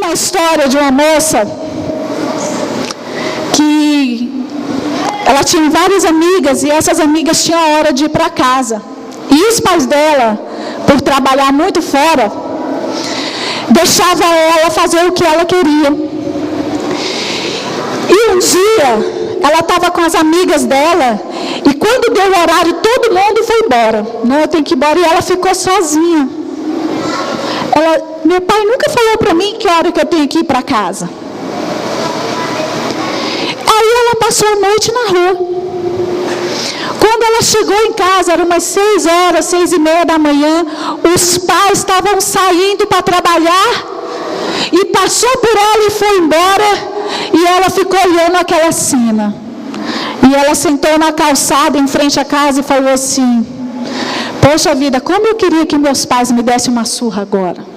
uma história de uma moça que ela tinha várias amigas e essas amigas tinham a hora de ir para casa. E os pais dela, por trabalhar muito fora, deixavam ela fazer o que ela queria. E um dia, ela estava com as amigas dela e quando deu o horário, todo mundo foi embora. Não, eu tenho que ir embora. E ela ficou sozinha. Meu pai nunca falou para mim que hora que eu tenho que ir para casa. Aí ela passou a noite na rua. Quando ela chegou em casa, eram umas 6 horas, 6:30 da manhã, os pais estavam saindo para trabalhar, e passou por ela e foi embora, e ela ficou olhando aquela cena. E ela sentou na calçada em frente à casa e falou assim: poxa vida, como eu queria que meus pais me dessem uma surra agora.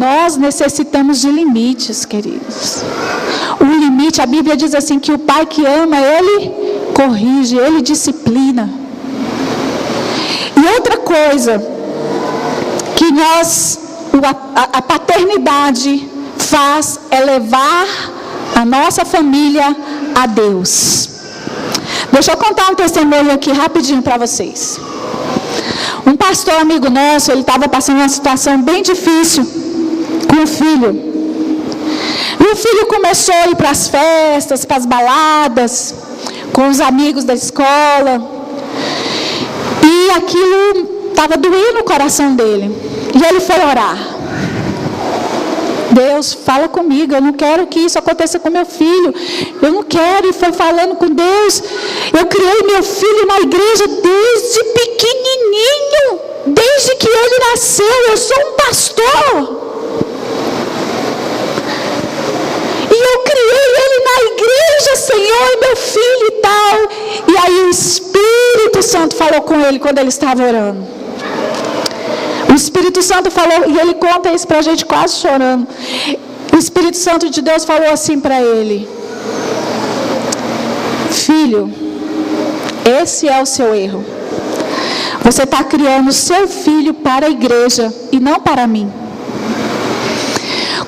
Nós necessitamos de limites, queridos. O limite, a Bíblia diz assim, que o pai que ama, ele corrige, ele disciplina. E outra coisa que a paternidade faz é levar a nossa família a Deus. Deixa eu contar um testemunho aqui rapidinho para vocês. Um pastor amigo nosso, ele estava passando uma situação bem difícil com o filho. E o filho começou a ir para as festas, para as baladas, com os amigos da escola. E aquilo estava doendo o coração dele. E ele foi orar. Deus, fala comigo, eu não quero que isso aconteça com meu filho. Eu não quero. E foi falando com Deus. Eu criei meu filho na igreja desde pequenininho. Desde que ele nasceu, eu sou um pastor. Eu criei ele na igreja, Senhor, meu filho e tal. E aí o Espírito Santo falou com ele quando ele estava orando. O Espírito Santo falou, e ele conta isso pra gente quase chorando. O Espírito Santo de Deus falou assim para ele: filho, esse é o seu erro. Você está criando o seu filho para a igreja e não para mim.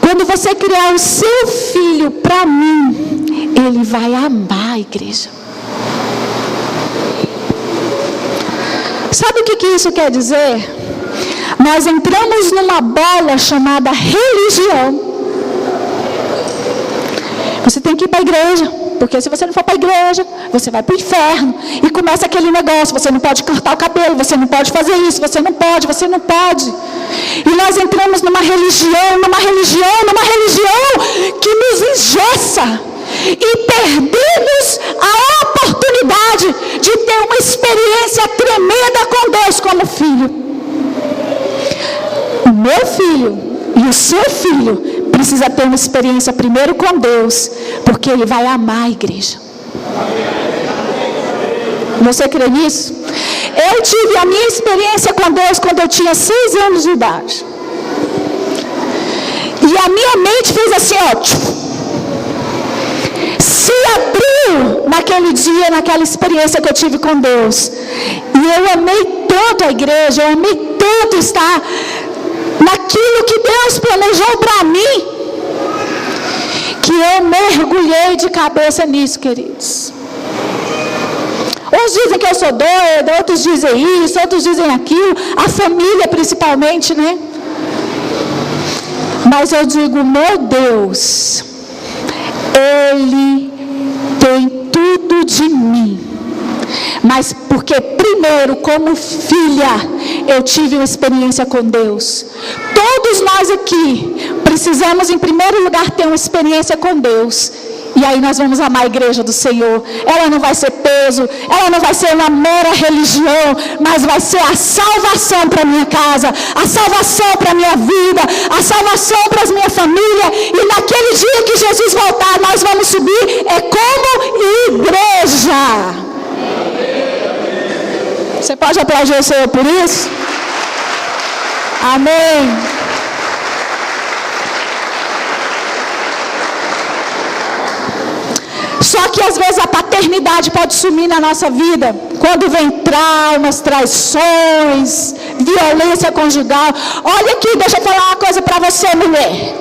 Quando você criar o seu filho para mim, ele vai amar a igreja. Sabe o que isso quer dizer? Nós entramos numa bola chamada religião. Você tem que ir para a igreja, porque se você não for para a igreja, você vai para o inferno. E começa aquele negócio: você não pode cortar o cabelo, você não pode fazer isso, você não pode, você não pode. E nós entramos numa religião que nos engessa. E perdemos a oportunidade de ter uma experiência tremenda com Deus como filho. O meu filho e o seu filho precisa ter uma experiência primeiro com Deus, porque ele vai amar a igreja. Você crê nisso? Eu tive a minha experiência com Deus quando eu tinha 6 anos de idade. E a minha mente fez assim, ó, se abriu naquele dia, naquela experiência que eu tive com Deus. E eu amei tanto a igreja, eu amei tanto estar naquilo que Deus planejou para mim, que eu mergulhei de cabeça nisso, queridos. Uns dizem que eu sou doida, outros dizem isso, outros dizem aquilo, a família principalmente, né? Mas eu digo, meu Deus, Ele tem tudo de mim. Mas porque primeiro, como filha, eu tive uma experiência com Deus. Todos nós aqui precisamos, em primeiro lugar, ter uma experiência com Deus. E aí nós vamos amar a igreja do Senhor. Ela não vai ser peso, ela não vai ser uma mera religião, mas vai ser a salvação para minha casa, a salvação para minha vida, a salvação para a minha família. E naquele dia que Jesus voltar, nós vamos subir como igreja. Você pode aplaudir o Senhor por isso? Amém. Só que às vezes a paternidade pode sumir na nossa vida, quando vem traumas, traições, violência conjugal. Olha aqui, deixa eu falar uma coisa para você, mulher.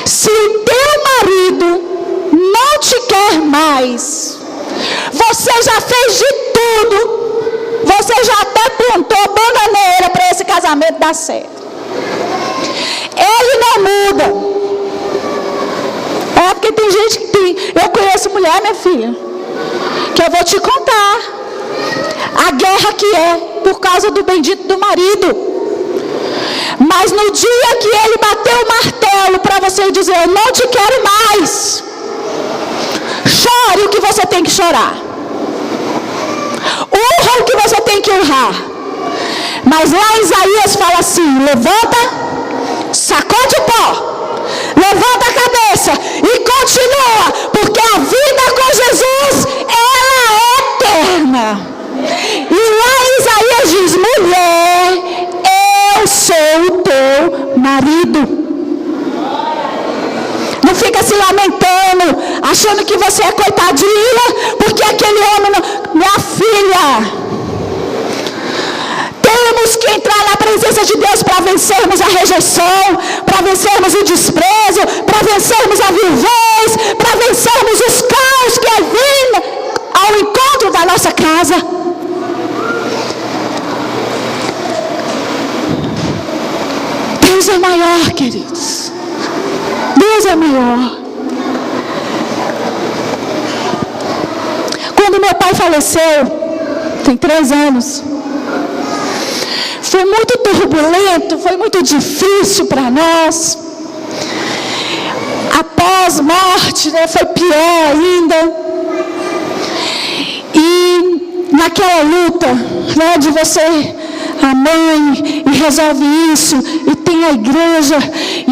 Se o teu marido não te quer mais, você já fez de tudo, você já até plantou bananeira para esse casamento dar certo. Ele não muda. É porque tem gente que tem. Eu conheço mulher, minha filha, que eu vou te contar a guerra que é por causa do bendito do marido. Mas no dia que ele bateu o martelo para você dizer: eu não te quero mais, chore o que você tem que chorar, honra o que você tem que honrar. Mas lá Isaías fala assim: levanta, sacode o pó, levanta a cabeça e continua, porque a vida com Jesus, ela é eterna. E lá Isaías diz: mulher, eu sou o teu marido. Não fica se lamentando, achando que você é coitadinha, porque aquele homem não... Minha filha, temos que entrar na presença de Deus para vencermos a rejeição, para vencermos o desprezo, para vencermos a viuvez, para vencermos os caos que vêm ao encontro da nossa casa. Deus é maior, queridos. Deus é maior. Quando meu pai faleceu, tem 3 anos, foi muito turbulento, foi muito difícil para nós. Após morte, né, foi pior ainda. E naquela luta, né, de você, a mãe, e resolve isso, e tem a igreja,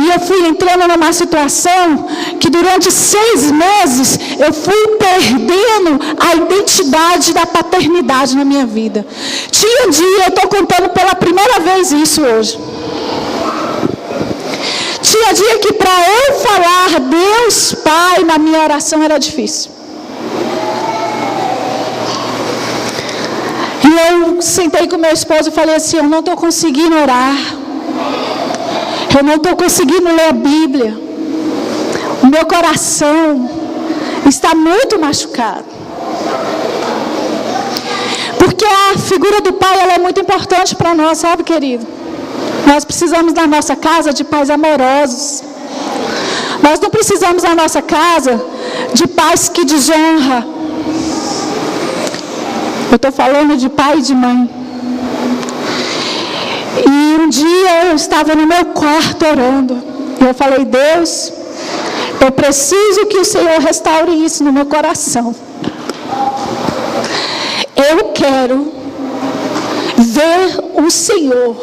e eu fui entrando numa situação que durante 6 meses eu fui perdendo a identidade da paternidade na minha vida. Tinha um dia, eu estou contando pela primeira vez isso hoje. Tinha dia que para eu falar Deus Pai na minha oração era difícil. E eu sentei com meu esposo e falei assim: eu não estou conseguindo orar, eu não estou conseguindo ler a Bíblia, o meu coração está muito machucado. Porque a figura do pai, ela é muito importante para nós, sabe, querido? Nós precisamos na nossa casa de pais amorosos. Nós não precisamos na nossa casa de pais que desonram. Eu estou falando de pai e de mãe. E um dia eu estava no meu quarto orando. E eu falei: Deus, eu preciso que o Senhor restaure isso no meu coração. Eu quero ver o Senhor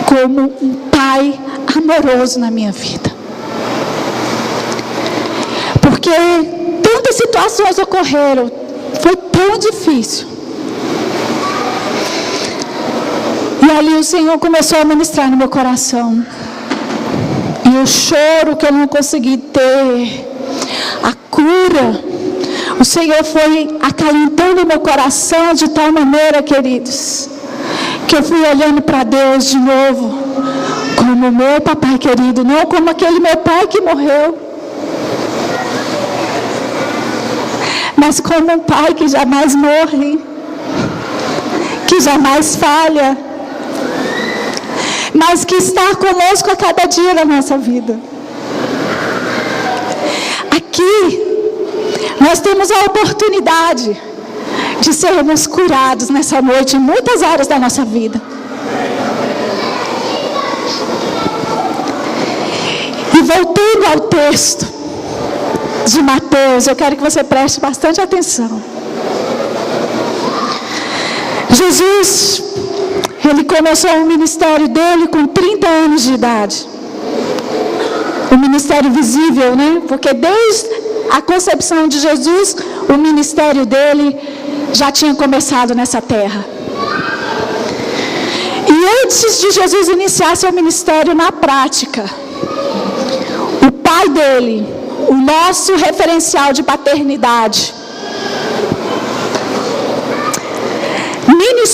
como um pai amoroso na minha vida. Porque tantas situações ocorreram, foi tão difícil. E ali o Senhor começou a ministrar no meu coração. E o choro que eu não consegui ter, a cura, o Senhor foi acalentando o meu coração de tal maneira, queridos, que eu fui olhando para Deus de novo, como meu papai querido, não como aquele meu pai que morreu, mas como um pai que jamais morre, que jamais falha, mas que está conosco a cada dia da nossa vida. Aqui, nós temos a oportunidade de sermos curados nessa noite em muitas áreas da nossa vida. E voltando ao texto de Mateus, eu quero que você preste bastante atenção. Jesus, ele começou o ministério dele com 30 anos de idade. O ministério visível, né? Porque desde a concepção de Jesus, o ministério dele já tinha começado nessa terra. E antes de Jesus iniciar seu ministério na prática, o pai dele, o nosso referencial de paternidade,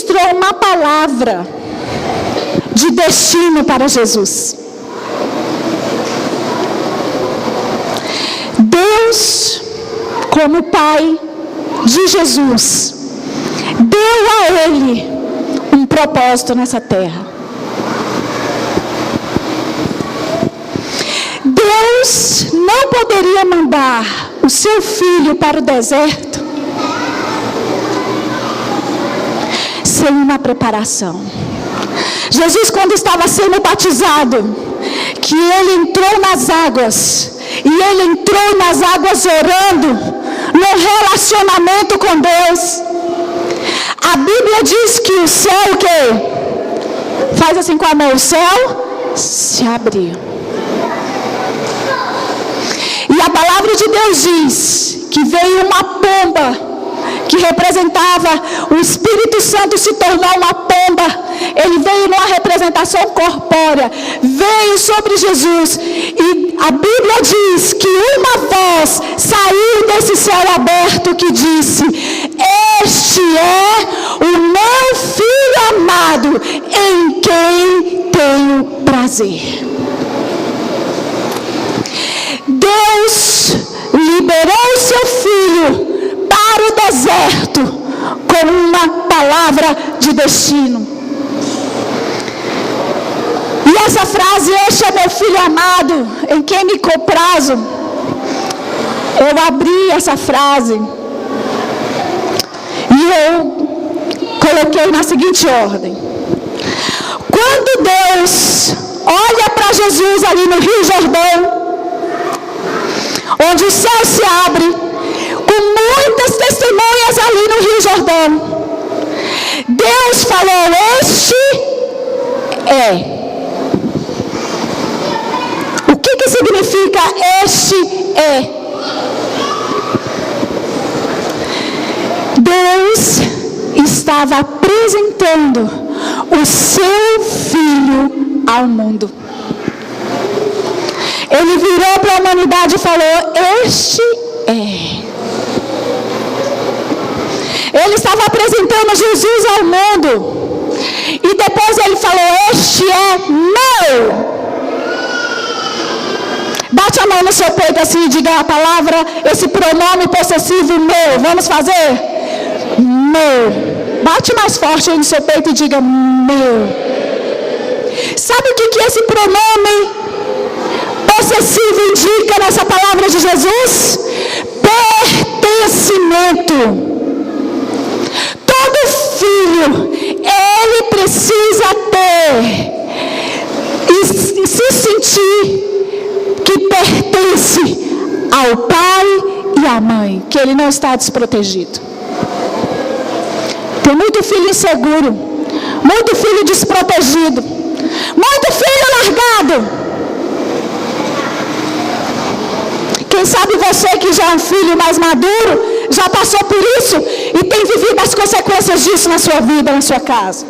ministrou uma palavra de destino para Jesus. Deus, como Pai de Jesus, deu a Ele um propósito nessa terra. Deus não poderia mandar o seu filho para o deserto sem uma preparação. Jesus, quando estava sendo batizado, que ele entrou nas águas, e ele entrou nas águas orando, num relacionamento com Deus. A Bíblia diz que o céu, o quê? Faz assim com a mão, o céu se abriu. E a palavra de Deus diz que veio uma pomba, que representava o Espírito Santo, se tornou uma pomba. Ele veio numa representação corpórea, veio sobre Jesus, e a Bíblia diz que uma voz saiu desse céu aberto que disse: este é o meu filho amado, em quem tenho prazer. Deus liberou seu filho para o deserto com uma palavra de destino. E essa frase, este é meu filho amado, em quem me comprazo, eu abri essa frase e eu coloquei na seguinte ordem: quando Deus olha para Jesus ali no Rio Jordão, onde o céu se abre, com muitas testemunhas ali no Rio Jordão, Deus falou: este é. O que significa este é? Deus estava apresentando o seu filho ao mundo. Ele virou para a humanidade e falou: este é. Ele estava apresentando Jesus ao mundo. E depois ele falou: este é meu. Bate a mão no seu peito assim e diga a palavra, esse pronome possessivo, meu. Vamos fazer? Meu. Bate mais forte aí no seu peito e diga: meu. Sabe o que esse pronome possessivo indica nessa palavra de Jesus? Pertencimento. Todo filho, ele precisa ter e se sentir que pertence ao pai e à mãe, que ele não está desprotegido. Tem muito filho inseguro, muito filho desprotegido, muito filho largado. Quem sabe você que já é um filho mais maduro, já passou por isso e tem vivido as consequências disso na sua vida, na sua casa.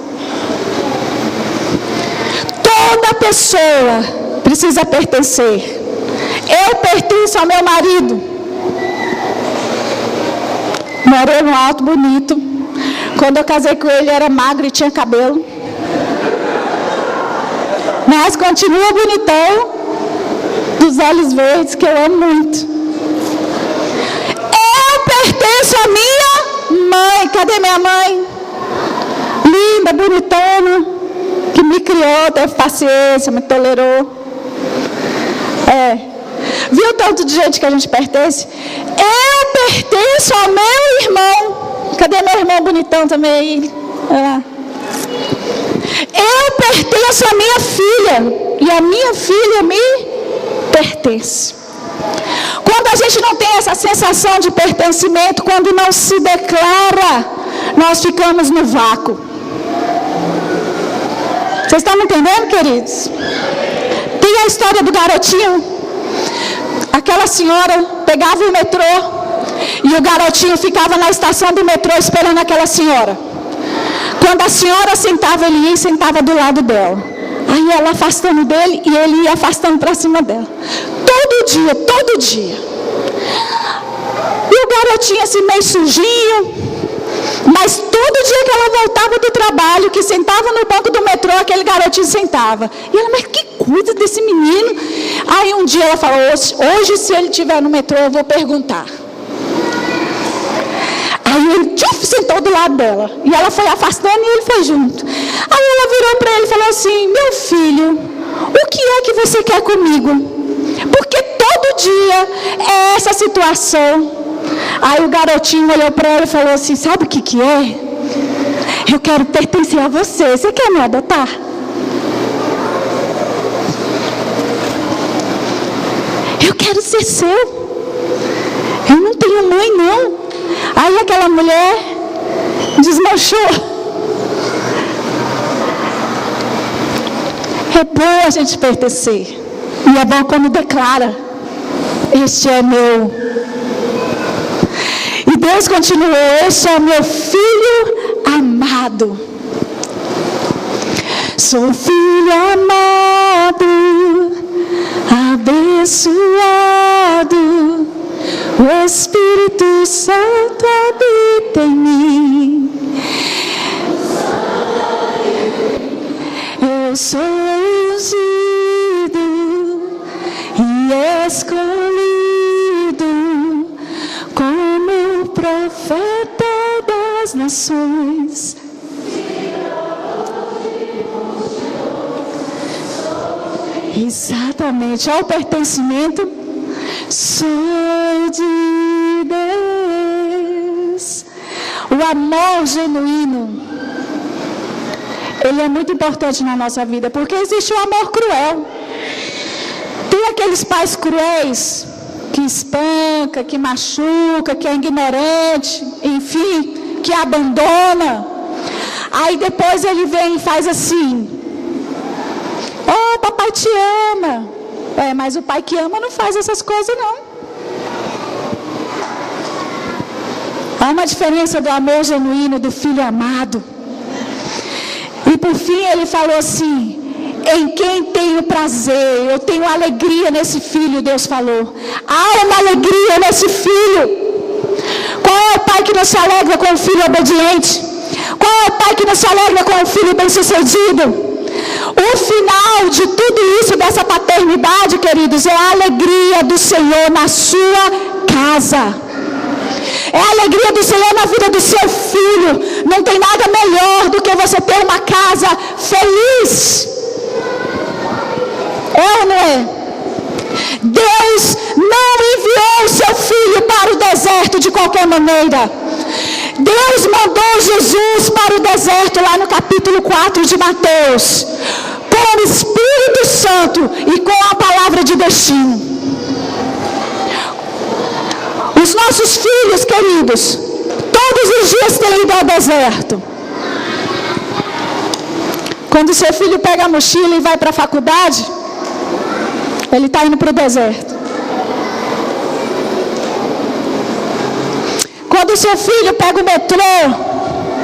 Toda pessoa precisa pertencer. Eu pertenço ao meu marido. Moreno alto, bonito. Quando eu casei com ele, era magro e tinha cabelo. Mas continua bonitão, dos olhos verdes, que eu amo muito. Eu pertenço à minha mãe. Cadê minha mãe? Linda, bonitona, que me criou, teve paciência, me tolerou. Viu o tanto de gente que a gente pertence? Eu pertenço ao meu irmão. Cadê meu irmão bonitão também? Eu pertenço à minha filha. E a minha filha me pertence. Quando a gente não tem essa sensação de pertencimento, quando não se declara, nós ficamos no vácuo. Vocês estão me entendendo, queridos? Tem a história do garotinho. Aquela senhora pegava o metrô e o garotinho ficava na estação do metrô esperando aquela senhora. Quando a senhora sentava, ele ia e sentava do lado dela. Aí ela afastando dele e ele ia afastando para cima dela. Todo dia. E o garotinho assim meio sujinho, mas todo dia que ela voltava do trabalho, que sentava no banco do metrô, aquele garotinho sentava. E ela, mas que coisa desse menino. Aí um dia ela falou, hoje se ele estiver no metrô eu vou perguntar. Aí ele sentou do lado dela. E ela foi afastando e ele foi junto. Aí ela virou para ele e falou assim, meu filho, o que é que você quer comigo? Porque todo dia é essa situação. Aí o garotinho olhou para ela e falou assim, sabe o que é? Eu quero pertencer a você. Você quer me adotar? Eu quero ser seu. Eu não tenho mãe, não. Aí aquela mulher desmanchou. É bom a gente pertencer. E é bom quando declara, este é meu. E Deus continuou, este é meu filho amado. Sou filho amado, abençoado, o Espírito Santo habita em mim. Eu sou ungido e escolhido como profeta das nações. Exatamente, ao pertencimento, sou de Deus. O amor genuíno, ele é muito importante na nossa vida, porque existe o amor cruel. Tem aqueles pais cruéis, que espanca, que machuca, que é ignorante, enfim, que abandona. Aí depois ele vem e faz assim, oh, papai te ama. Mas o pai que ama não faz essas coisas, não. Há uma diferença do amor genuíno do filho amado. E por fim ele falou assim, em quem tenho prazer, eu tenho alegria nesse filho, Deus falou. Há uma alegria nesse filho. Qual é o pai que não se alegra com o filho obediente? Qual é o pai que não se alegra com o filho bem-sucedido? O final de tudo isso, dessa paternidade, queridos, é a alegria do Senhor na sua casa. É a alegria do Senhor na vida do seu filho. Não tem nada melhor do que você ter uma casa feliz. É ou não é? Deus não enviou o seu filho para o deserto de qualquer maneira. Deus mandou Jesus para o deserto, lá no capítulo 4 de Mateus, com o Espírito Santo e com a palavra de destino. Os nossos filhos, queridos, todos os dias têm ido ao deserto. Quando seu filho pega a mochila e vai para a faculdade, ele está indo para o deserto. Quando o seu filho pega o metrô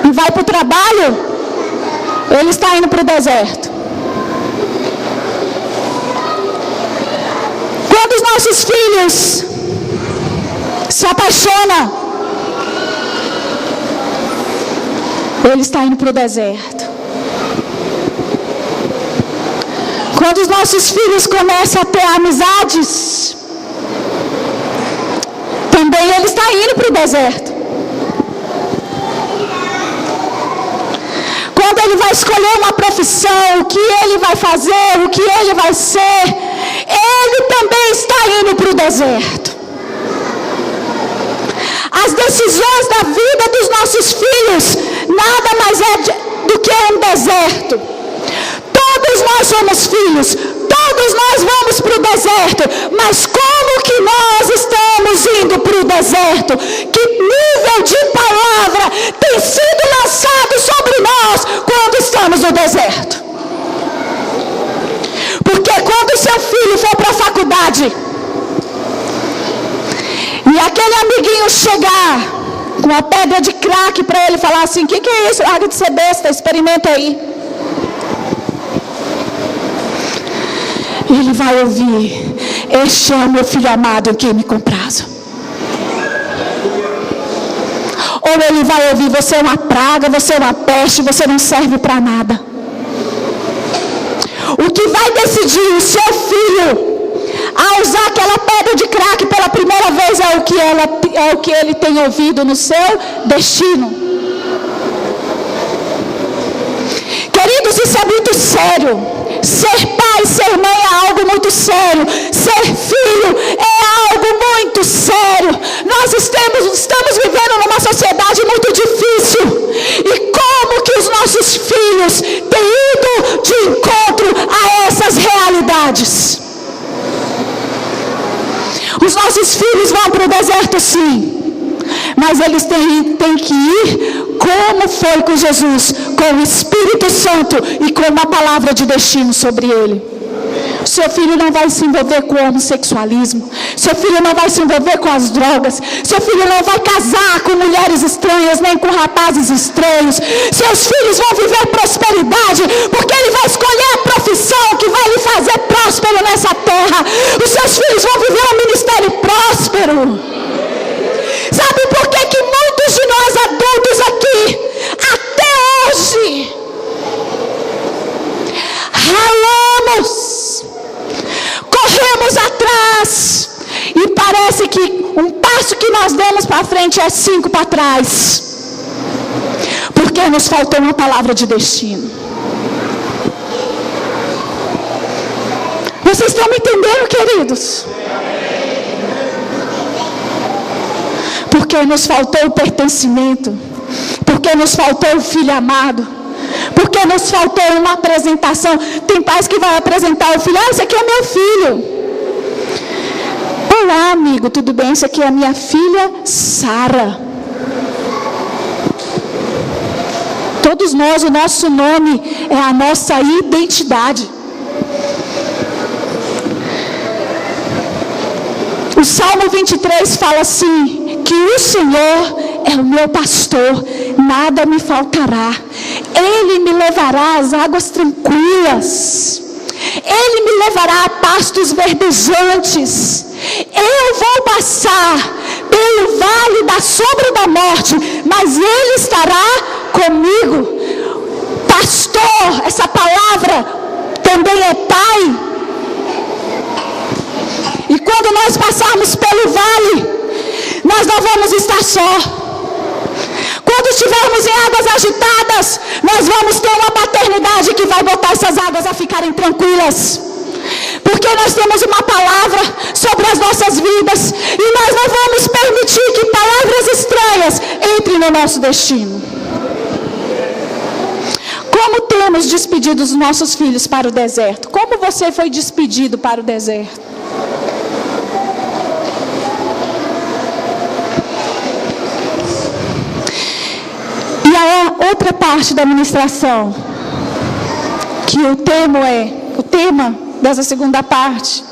e vai para o trabalho, ele está indo para o deserto. Quando os nossos filhos se apaixonam, ele está indo para o deserto. Quando os nossos filhos começam a ter amizades, também ele está indo para o deserto. Quando ele vai escolher uma profissão, o que ele vai fazer, o que ele vai ser, ele também está indo para o deserto. As decisões da vida dos nossos filhos nada mais é do que um deserto. Todos nós somos filhos, todos nós vamos para o deserto, mas como que nós estamos indo para o deserto? Que nível de palavra tem sido lançado sobre nós quando estamos no deserto? Porque quando seu filho for para a faculdade e aquele amiguinho chegar com uma pedra de crack para ele falar assim, o que é isso? Larga de ser besta, experimenta aí. Ele vai ouvir, este é o meu filho amado em quem me comprazo. ou ele vai ouvir: você é uma praga, você é uma peste, você não serve para nada. O que vai decidir o seu filho a usar aquela pedra de crack pela primeira vez é o que ele tem ouvido no seu destino. Queridos, isso é muito sério. Ser pai, ser mãe é algo muito sério. Ser filho é algo muito sério. Nós estamos vivendo numa sociedade muito difícil. E como que os nossos filhos têm ido de encontro a essas realidades? Os nossos filhos vão para o deserto, sim. Mas eles têm que ir como foi com Jesus, com o Espírito Santo e com uma palavra de destino sobre ele. Seu filho não vai se envolver com o homossexualismo. Seu filho não vai se envolver com as drogas. Seu filho não vai casar com mulheres estranhas, nem com rapazes estranhos. Seus filhos vão viver prosperidade, porque ele vai escolher a profissão que vai lhe fazer próspero nessa terra. Os seus filhos vão viver um ministério próspero. Sabe por que muitos de nós adultos aqui, até hoje, ralamos, corremos atrás, e parece que um passo que nós demos para frente é 5 para trás, porque nos faltou uma palavra de destino. Vocês estão me entendendo, queridos? Porque nos faltou o pertencimento, porque nos faltou o filho amado, porque nos faltou uma apresentação. Tem pais que vão apresentar o filho: esse aqui é meu filho. Olá, amigo, tudo bem? Essa aqui é a minha filha Sara. Todos nós, o nosso nome é a nossa identidade. O Salmo 23 fala assim: que o Senhor é o meu pastor, nada me faltará. Ele me levará às águas tranquilas. Ele me levará a pastos verdejantes. Eu vou passar pelo vale da sombra da morte, mas Ele estará comigo. Pastor, essa palavra também é pai. E quando nós passarmos pelo vale, nós não vamos estar só. Quando estivermos em águas agitadas, nós vamos ter uma paternidade que vai botar essas águas a ficarem tranquilas. Porque nós temos uma palavra sobre as nossas vidas, e nós não vamos permitir que palavras estranhas entrem no nosso destino. Como temos despedido os nossos filhos para o deserto? Como você foi despedido para o deserto? E a outra parte da ministração, que o tema dessa segunda parte,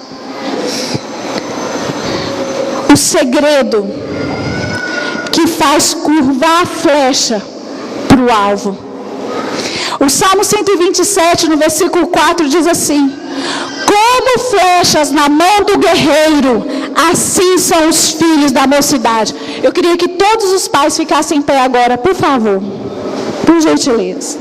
o segredo que faz curvar a flecha para o alvo. O Salmo 127, no versículo 4, diz assim: como flechas na mão do guerreiro, assim são os filhos da mocidade. Eu queria que todos os pais ficassem em pé agora, por favor, por gentileza.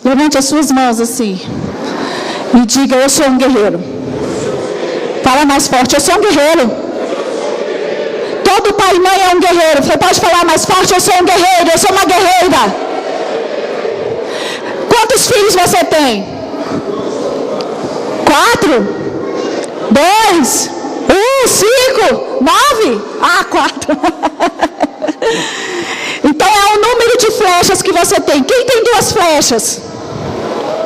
Levante as suas mãos assim e diga: eu sou um guerreiro. Fala mais forte: eu sou um guerreiro. Todo pai e mãe é um guerreiro. Você pode falar mais forte: eu sou um guerreiro, eu sou uma guerreira. Quantos filhos você tem? 4? 2? 1? 5? 9? 4. Então é o número de flechas que você tem. Quem tem 2 flechas?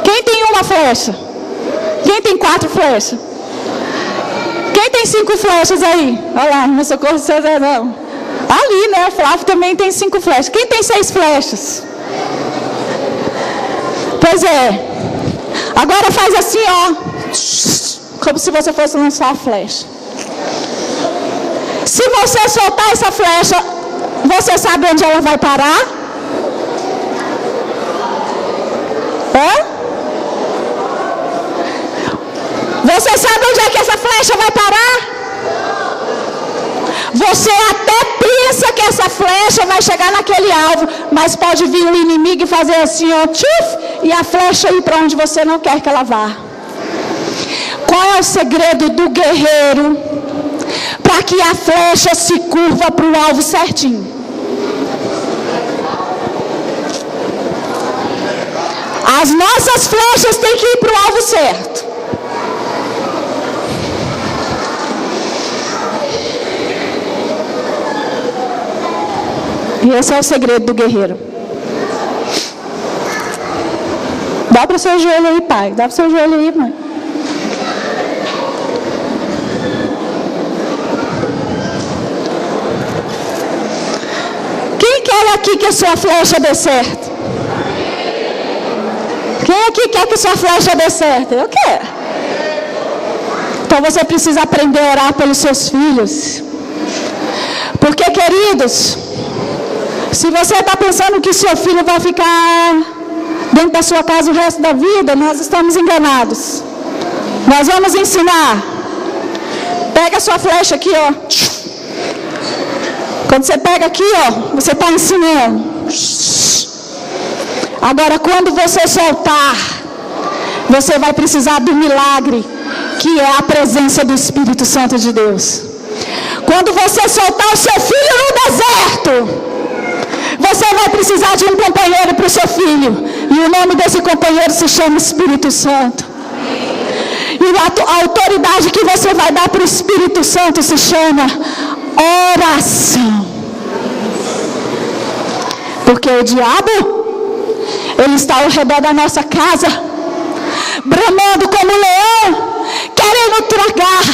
Quem tem 1 flecha? Quem tem 4 flechas? Quem tem 5 flechas aí? Olha lá, no Socorro César não. Ali, né? O Flávio também tem 5 flechas. Quem tem 6 flechas? Pois é. Agora faz assim, ó. Como se você fosse lançar a flecha. Se você soltar essa flecha, você sabe onde ela vai parar? Você sabe onde é que essa flecha vai parar? Você até pensa que essa flecha vai chegar naquele alvo, mas pode vir um inimigo e fazer assim, ó, tchuf, e a flecha ir para onde você não quer que ela vá. Qual é o segredo do guerreiro para que a flecha se curva para o alvo certinho? As nossas flechas têm que ir para o alvo certo. E esse é o segredo do guerreiro. Dobra o seu joelho aí, pai. Dobra o seu joelho aí, mãe. Quem quer aqui que a sua flecha dê certo? Quem aqui quer que a sua flecha dê certo? Eu quero. Então você precisa aprender a orar pelos seus filhos. Porque, queridos, se você está pensando que seu filho vai ficar dentro da sua casa o resto da vida, nós estamos enganados. Nós vamos ensinar. Pega a sua flecha aqui, ó. Quando você pega aqui, ó, você está ensinando. Agora, quando você soltar, você vai precisar do milagre, que é a presença do Espírito Santo de Deus. Quando você soltar o seu filho no deserto, você vai precisar de um companheiro para o seu filho. E o nome desse companheiro se chama Espírito Santo. E a autoridade que você vai dar para o Espírito Santo se chama oração. Porque o diabo, ele está ao redor da nossa casa, bramando como um leão, querendo tragar.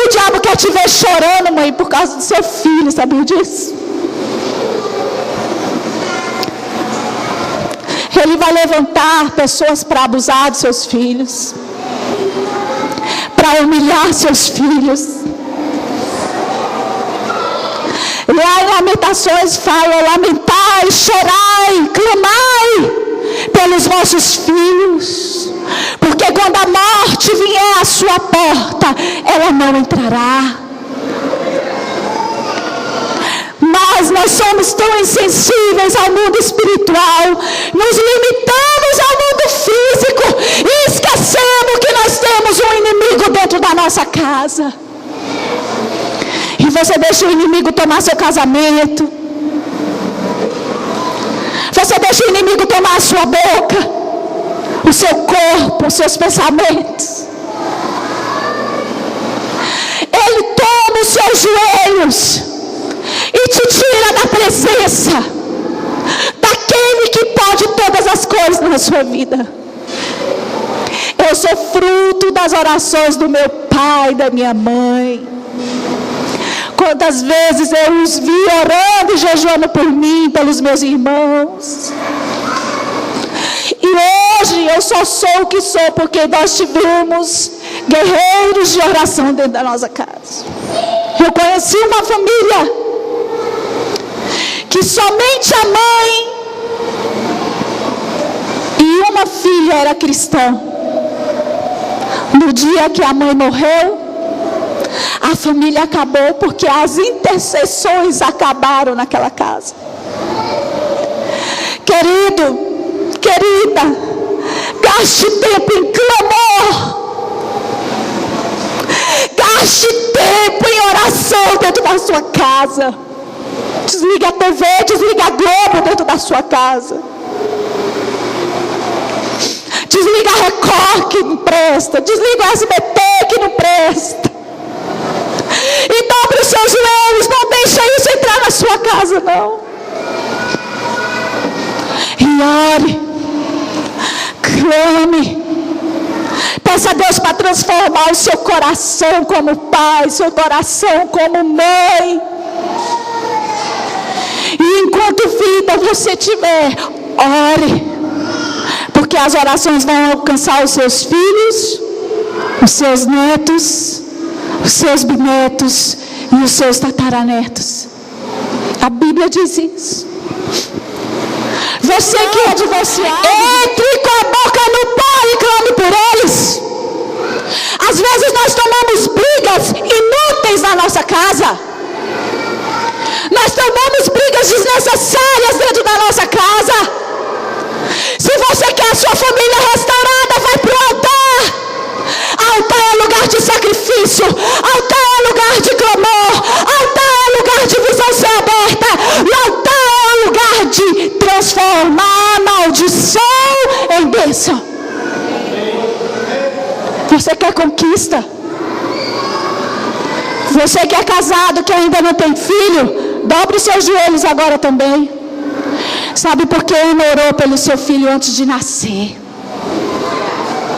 O diabo quer te ver chorando, mãe, por causa do seu filho, sabia disso? Ele vai levantar pessoas para abusar dos seus filhos, para humilhar seus filhos. Lá em Lamentações fala: lamentai, chorai, clamai pelos vossos filhos, porque quando a morte vier à sua porta, ela não entrará. Nós somos tão insensíveis ao mundo espiritual, nos limitamos ao mundo físico e esquecemos que nós temos um inimigo dentro da nossa casa. E você deixa o inimigo tomar seu casamento, você deixa o inimigo tomar a sua boca, o seu corpo, os seus pensamentos. Ele toma os seus joelhos e te tira da presença daquele que pode todas as coisas na sua vida. Eu sou fruto das orações do meu pai e da minha mãe. Quantas vezes eu os vi orando e jejuando por mim, pelos meus irmãos. E hoje eu só sou o que sou porque nós tivemos guerreiros de oração dentro da nossa casa. Eu conheci uma família que somente a mãe e uma filha era cristã. No dia que a mãe morreu, a família acabou porque as intercessões acabaram naquela casa. Querido, querida, gaste tempo em clamor. Gaste tempo em oração dentro da sua casa. Desliga a TV, desliga a Globo dentro da sua casa. Desliga a Record que não presta. Desliga o SBT que não presta. E dobre os seus joelhos. Não deixa isso entrar na sua casa, não. E ore. Clame. Peça a Deus para transformar o seu coração como pai, seu coração como mãe. E enquanto vida você tiver, ore. Porque as orações vão alcançar os seus filhos, os seus netos, os seus bisnetos e os seus tataranetos. A Bíblia diz isso. Você que é divorciado, entre com a boca no pó e clame por eles. Às vezes nós tomamos brigas inúteis na nossa casa. Nós tomamos brigas desnecessárias dentro da nossa casa. Se você quer a sua família restaurada, vai para o altar. Altar é lugar de sacrifício. Altar é lugar de clamor. Altar é lugar de visão ser aberta. E altar é lugar de transformar a maldição em bênção. Você quer conquista? Você que é casado, que ainda não tem filho, dobre os seus joelhos agora também. Sabe por que Ana orou pelo seu filho antes de nascer?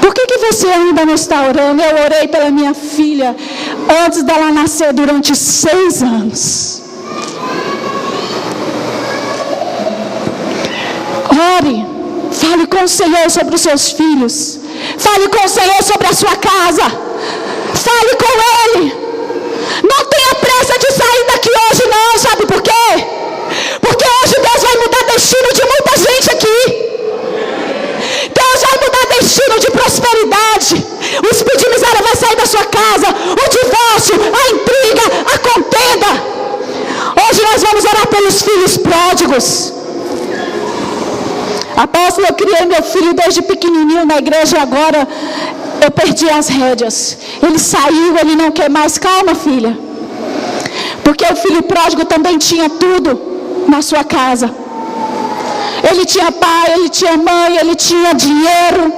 Por que você ainda não está orando? Eu orei pela minha filha antes dela nascer durante 6 anos. Ore, fale com o Senhor sobre os seus filhos. Fale com o Senhor sobre a sua casa. Fale com Ele. Não tenha pressa de sair daqui hoje não, sabe por quê? Porque hoje Deus vai mudar destino de muita gente aqui. Deus vai mudar destino de prosperidade. O espírito de miséria vai sair da sua casa. O divórcio, a intriga, a contenda. Hoje nós vamos orar pelos filhos pródigos. Apóstolo, eu criei meu filho desde pequenininho na igreja e agora eu perdi as rédeas. Ele saiu, ele não quer mais. Calma, filha. Porque o filho pródigo também tinha tudo na sua casa. Ele tinha pai, ele tinha mãe, ele tinha dinheiro,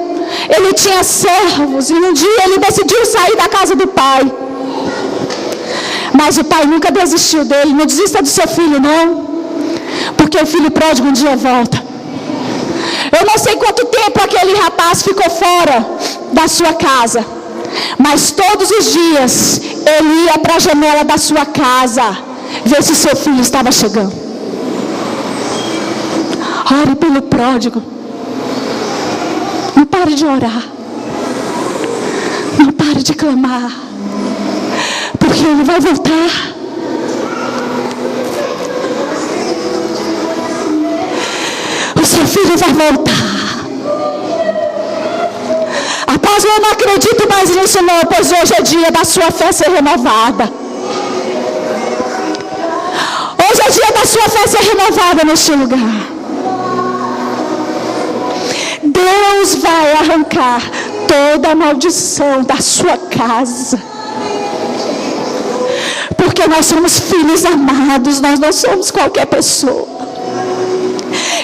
ele tinha servos. E um dia ele decidiu sair da casa do pai. Mas o pai nunca desistiu dele. Não desista do seu filho, não. Porque o filho pródigo um dia volta. Eu não sei quanto tempo aquele rapaz ficou fora da sua casa. Mas todos os dias ele ia para a janela da sua casa ver se seu filho estava chegando. Ore pelo pródigo. Não pare de orar. Não pare de clamar. Porque ele vai voltar. O seu filho vai voltar. Apóstolo, eu não acredito mais nisso não, pois hoje é dia da sua fé ser renovada. Hoje é dia da sua fé ser renovada neste lugar. Deus vai arrancar toda a maldição da sua casa. Porque nós somos filhos amados, nós não somos qualquer pessoa.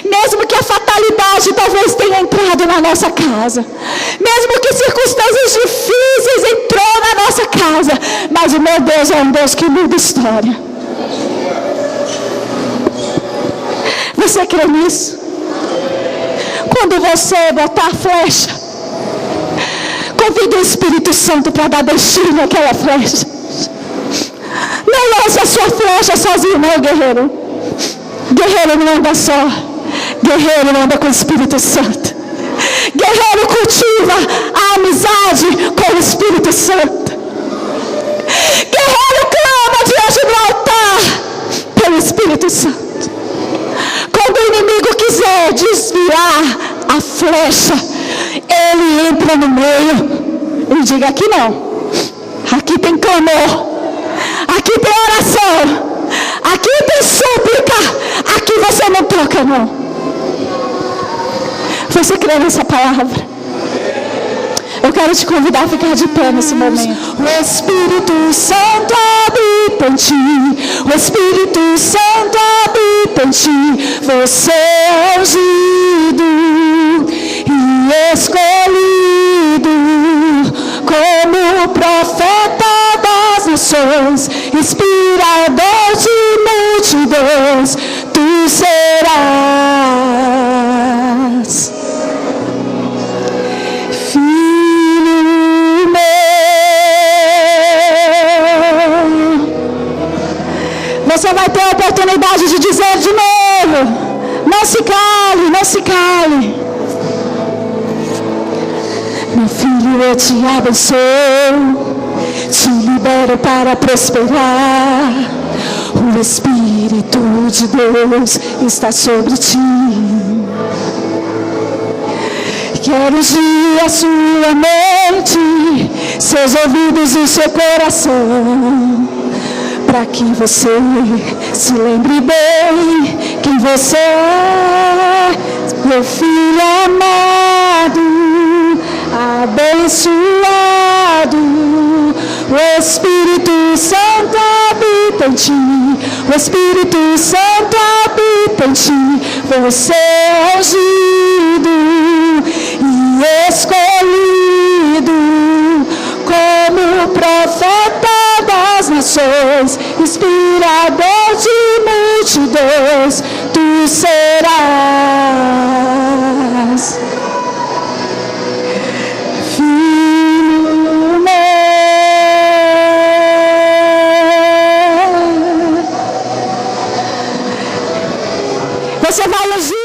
Mesmo que a fatalidade talvez tenha entrado na nossa casa, mesmo que circunstâncias difíceis entrou na nossa casa, mas o meu Deus é um Deus que muda história. Você crê nisso? Quando você botar a flecha, convide o Espírito Santo para dar destino àquela flecha. Não lance a sua flecha sozinho, não, guerreiro. Guerreiro não anda só. Guerreiro anda com o Espírito Santo. Guerreiro cultiva a amizade com o Espírito Santo. Guerreiro clama diante do altar pelo Espírito Santo. Quando o inimigo quiser desviar a flecha, ele entra no meio e diga: aqui não. Aqui tem clamor. Aqui tem oração. Aqui tem súplica. Aqui você não toca, não. Você crê nessa palavra? Eu quero te convidar a ficar de pé nesse momento. O Espírito Santo habita em ti. O Espírito Santo habita em ti. Você é ungido e escolhido como profeta das nações, inspirador de multidões. Tu serás filho meu. Você vai ter a oportunidade de dizer de novo. Não se cale, não se cale. Meu filho, eu te abençoo, te libero para prosperar. O Espírito de Deus está sobre ti. Quero ungir a sua mente, seus ouvidos e seu coração, para que você se lembre bem quem você é, meu filho amado, abençoado. O Espírito Santo habita em ti, o Espírito Santo habita em ti. Você é ungido e escolhido como profeta das nações, inspirador de multidões, tu serás. Filho meu, você vai ungir